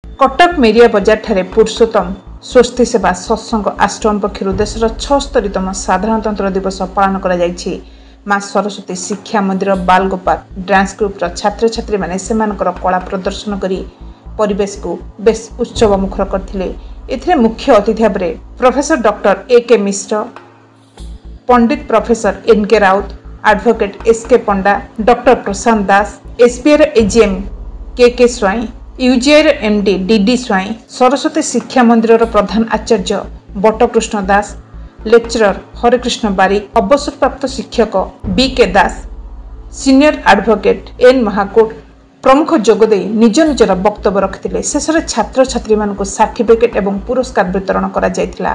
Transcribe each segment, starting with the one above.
कटक मेरिया बजार ठारे पुरुषोत्तम स्वस्ति सेवा सत्संग आश्रम पक्षर देशर 76तम साधारणतंत्र दिवस पालन करा जायछि। माँ सरस्वती शिक्षा मंदिर बालगोपाल डांस ग्रुपर छात्र छात्री माने सेमानकर कला प्रदर्शन करी परिवेश को बेस उत्सव मुखर करथिले। एथिरे मुख्य अतिथि भाबरे professor doctor A K. Mishra, Pandit professor N K. Rout, advocate S K. Panda, doctor Prashant Das, SBI AGM K Swain, UGI MD D Swain, Saraswati Shiksha Mandir प्रधान आचार्य बटकृष्ण दास, लेक्चरर हरेकृष्ण बारिक, अवसरप्राप्त शिक्षक बी.के. दास, सीनियर एडवोकेट एन महाकोट प्रमुख जोगदे निज निजर वक्तव्य रखिते। शेष में छात्र छात्री मानक सर्टिफिकेट एवं पुरस्कार वितरण करा जायतिला।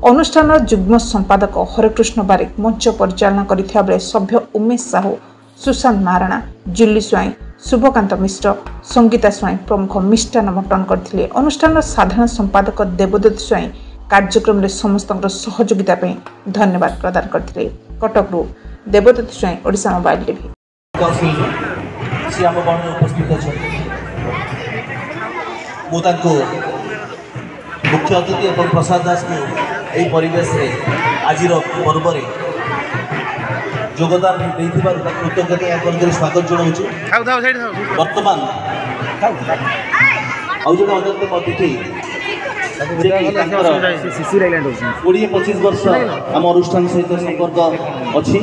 अनुष्ठान युग्म संपादक हरेकृष्ण बारिक मंच परिचालना करिथिया बेले सभ्य उमेश साहू, सुशांत महाराणा, जुली स्वाई, शुभकांत मिश्र, संगीता स्वाई प्रमुख मिष्टान बंटन करथिले। अनुष्ठान साधारण संपादक देवदत्त स्वाई कार्यक्रम में समस्त सहयोगिता धन्यवाद प्रदान करथिले। कटकरू देवदत्त स्वाई, ओडिशा मोबाइल टीवी। उपस्थित अच्छा मुख्य अतिथि और प्रसाद दास को यही परिवेश आज पर्व योगदान कृतज्ञता स्वागत जनाऊँ। बर्तमान अन्यतम अतिथि 20-25 वर्ष आम अनुष्ठान सहित संपर्क अच्छी।